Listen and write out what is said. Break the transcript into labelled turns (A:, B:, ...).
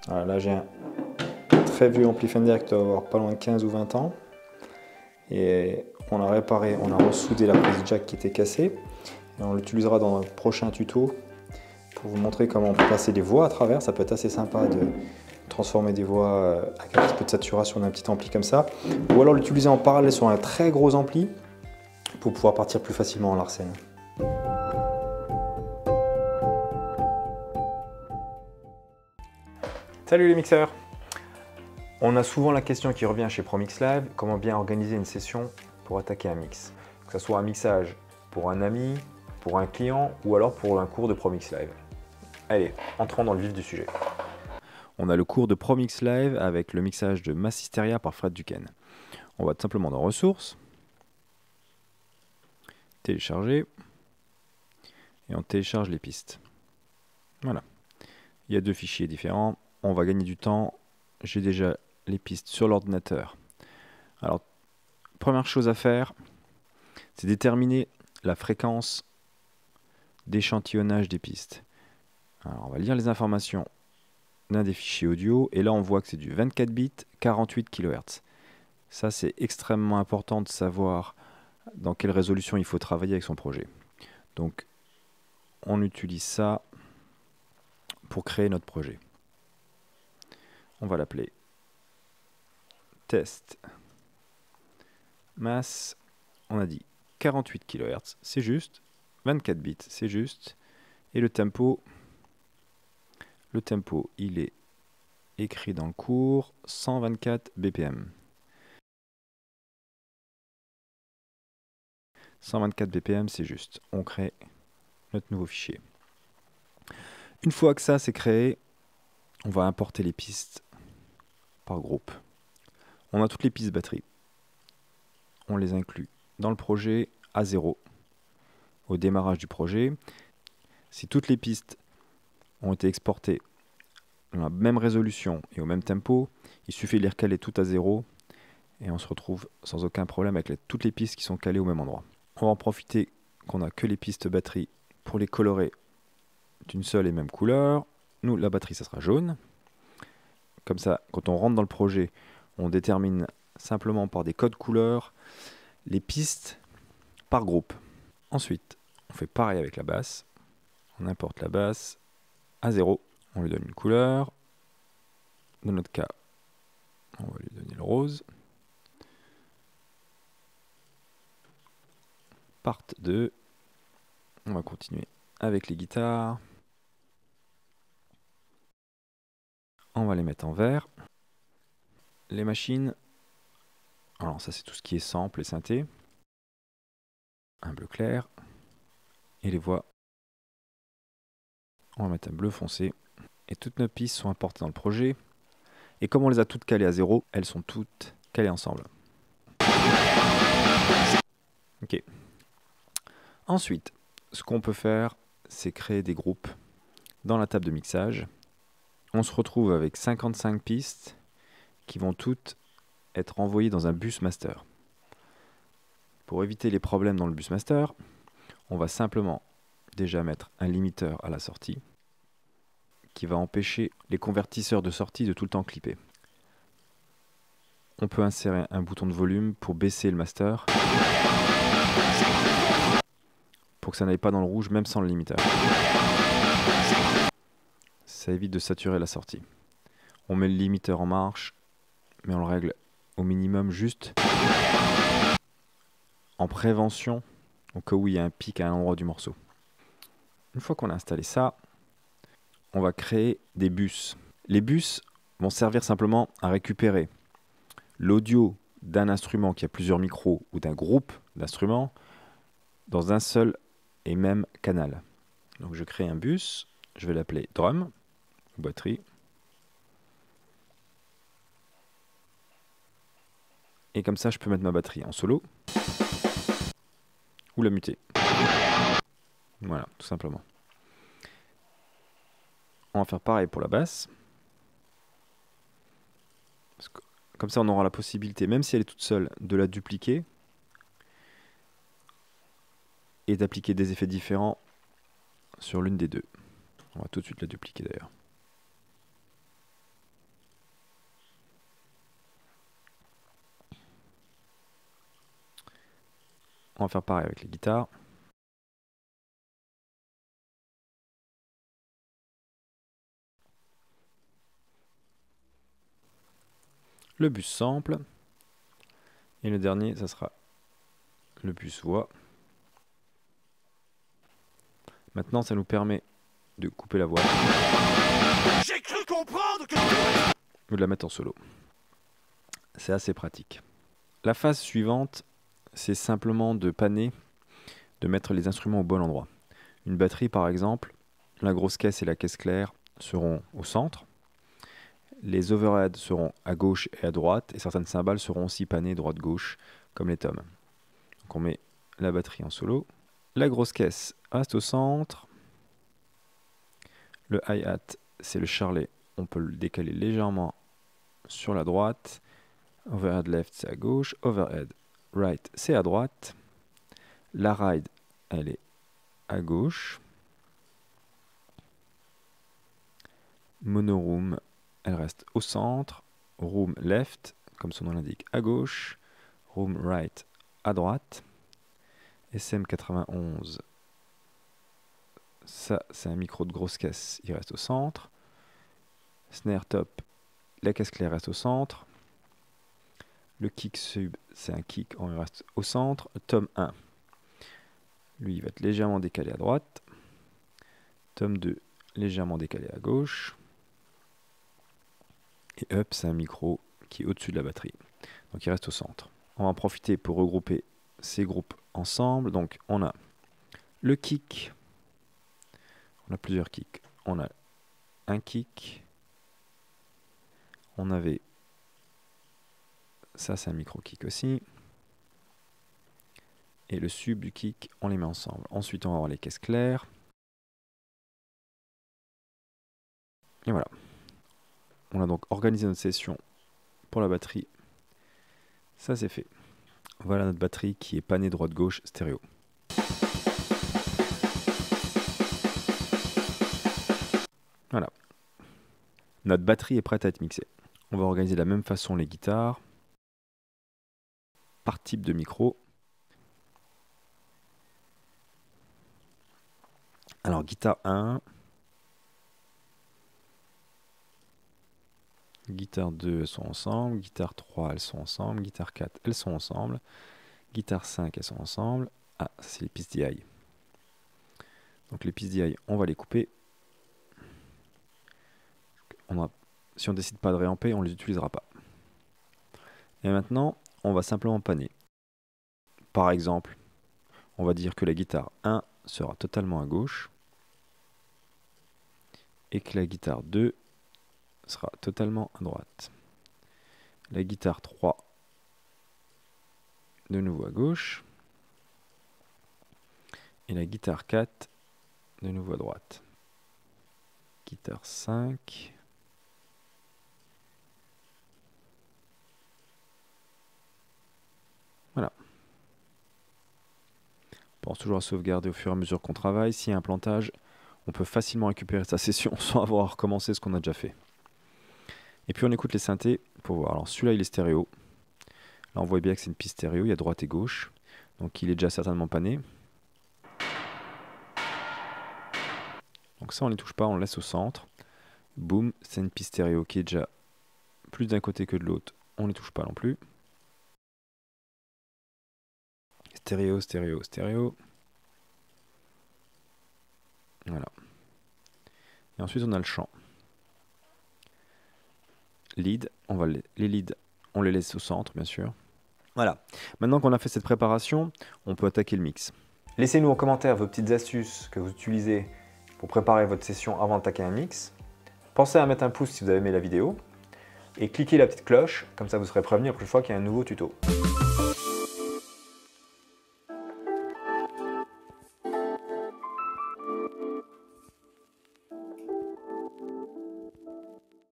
A: Voilà, là j'ai un très vieux ampli Fender qui doit avoir pas loin de 15 ou 20 ans. Et on a réparé, on a ressoudé la prise jack qui était cassée. Et on l'utilisera dans un prochain tuto pour vous montrer comment on peut passer des voix à travers. Ça peut être assez sympa de transformer des voix avec un petit peu de saturation d'un petit ampli comme ça. Ou alors l'utiliser en parallèle sur un très gros ampli pour pouvoir partir plus facilement en Larsen. Salut les mixeurs! On a souvent la question qui revient chez ProMix Live, comment bien organiser une session pour attaquer un mix. Que ce soit un mixage pour un ami, pour un client ou alors pour un cours de ProMix Live. Allez, entrons dans le vif du sujet. On a le cours de ProMix Live avec le mixage de Massisteria par Fred Duquesne. On va tout simplement dans Ressources, Télécharger, et on télécharge les pistes. Voilà. Il y a deux fichiers différents. On va gagner du temps. J'ai déjà les pistes sur l'ordinateur. Alors, première chose à faire, c'est déterminer la fréquence d'échantillonnage des pistes. Alors, on va lire les informations d'un des fichiers audio et là on voit que c'est du 24 bits 48 kHz. Ça c'est extrêmement important de savoir dans quelle résolution il faut travailler avec son projet. Donc on utilise ça pour créer notre projet. On va l'appeler test mass. On a dit 48 kHz, c'est juste. 24 bits, c'est juste. Et le tempo il est écrit dans le cours 124 BPM. 124 BPM, c'est juste. On crée notre nouveau fichier. Une fois que ça c'est créé, on va importer les pistes par groupe. On a toutes les pistes batterie. On les inclut dans le projet à 0 au démarrage du projet. Si toutes les pistes ont été exportées dans la même résolution et au même tempo, il suffit de les recaler toutes à 0 et on se retrouve sans aucun problème avec toutes les pistes qui sont calées au même endroit. On va en profiter qu'on n'a que les pistes batterie pour les colorer d'une seule et même couleur. Nous, la batterie, ça sera jaune. Comme ça, quand on rentre dans le projet, on détermine simplement par des codes couleurs les pistes par groupe. Ensuite, on fait pareil avec la basse. On importe la basse à 0. On lui donne une couleur. Dans notre cas, on va lui donner le rose. Part 2. On va continuer avec les guitares. On va les mettre en vert. Les machines. Alors ça c'est tout ce qui est sample et synthé. Un bleu clair. Et les voix. On va mettre un bleu foncé. Et toutes nos pistes sont importées dans le projet. Et comme on les a toutes calées à 0, elles sont toutes calées ensemble. Ok. Ensuite, ce qu'on peut faire, c'est créer des groupes dans la table de mixage. On se retrouve avec 55 pistes qui vont toutes être envoyées dans un bus master. Pour éviter les problèmes dans le bus master, on va simplement déjà mettre un limiteur à la sortie qui va empêcher les convertisseurs de sortie de tout le temps clipper. On peut insérer un bouton de volume pour baisser le master pour que ça n'aille pas dans le rouge même sans le limiteur. Ça évite de saturer la sortie. On met le limiteur en marche, mais on le règle au minimum juste en prévention au cas où il y a un pic à un endroit du morceau. Une fois qu'on a installé ça, on va créer des bus. Les bus vont servir simplement à récupérer l'audio d'un instrument qui a plusieurs micros ou d'un groupe d'instruments dans un seul et même canal. Donc je crée un bus, je vais l'appeler drum ou batterie. Et comme ça, je peux mettre ma batterie en solo ou la muter. Voilà, tout simplement. On va faire pareil pour la basse. Parce que, comme ça, on aura la possibilité, même si elle est toute seule, de la dupliquer et d'appliquer des effets différents sur l'une des deux. On va tout de suite la dupliquer d'ailleurs. On va faire pareil avec les guitares. Le bus sample. Et le dernier, ça sera le bus voix. Maintenant, ça nous permet de couper la voix. J'ai cru comprendre que... ou de la mettre en solo. C'est assez pratique. La phase suivante, c'est simplement de panner, de mettre les instruments au bon endroit. Une batterie, par exemple, la grosse caisse et la caisse claire seront au centre. Les overheads seront à gauche et à droite, et certaines cymbales seront aussi pannées droite-gauche, comme les toms. Donc on met la batterie en solo. La grosse caisse reste au centre. Le hi-hat, c'est le charlet. On peut le décaler légèrement sur la droite. Overhead left, c'est à gauche. Overhead right, c'est à droite. La ride, elle est à gauche. Mono room, elle reste au centre. Room left, comme son nom l'indique, à gauche. Room right, à droite. SM91, ça c'est un micro de grosse caisse, il reste au centre. Snare top, la caisse claire reste au centre. Le kick sub, c'est un kick, il reste au centre. Tom 1, lui il va être légèrement décalé à droite. Tom 2, légèrement décalé à gauche. Et up, c'est un micro qui est au-dessus de la batterie, donc il reste au centre. On va en profiter pour regrouper ces groupes ensemble. Donc on a le kick, on a plusieurs kicks, on a un kick, on avait, ça c'est un micro kick aussi, et le sub du kick, on les met ensemble. Ensuite on va avoir les caisses claires, et voilà. On a donc organisé notre session pour la batterie, ça c'est fait. Voilà notre batterie qui est pannée droite-gauche stéréo. Voilà. Notre batterie est prête à être mixée. On va organiser de la même façon les guitares, par type de micro. Alors guitare 1, guitare 2, elles sont ensemble, guitare 3, elles sont ensemble, guitare 4, elles sont ensemble, guitare 5, elles sont ensemble. Ah, ça c'est les pistes DI. Donc les pistes DI, on va les couper. Si on décide pas de réamper, on les utilisera pas. Et maintenant, on va simplement panner. Par exemple, on va dire que la guitare 1 sera totalement à gauche et que la guitare 2 sera totalement à droite. La guitare 3, de nouveau à gauche. Et la guitare 4, de nouveau à droite. Guitare 5. Voilà. On pense toujours à sauvegarder au fur et à mesure qu'on travaille. S'il y a un plantage, on peut facilement récupérer sa session sans avoir à recommencer ce qu'on a déjà fait. Et puis on écoute les synthés pour voir. Alors celui-là il est stéréo. Là on voit bien que c'est une piste stéréo, il y a droite et gauche. Donc il est déjà certainement panné. Donc ça on ne les touche pas, on le laisse au centre. Boum, c'est une piste stéréo qui est déjà plus d'un côté que de l'autre. On ne les touche pas non plus. Stéréo, stéréo, stéréo. Voilà. Et ensuite on a le chant. Lead, les leads, on les laisse au centre bien sûr. Voilà. Maintenant qu'on a fait cette préparation, on peut attaquer le mix. Laissez-nous en commentaire vos petites astuces que vous utilisez pour préparer votre session avant d'attaquer un mix. Pensez à mettre un pouce si vous avez aimé la vidéo. Et cliquez la petite cloche, comme ça vous serez prévenu la prochaine fois qu'il y a un nouveau tuto.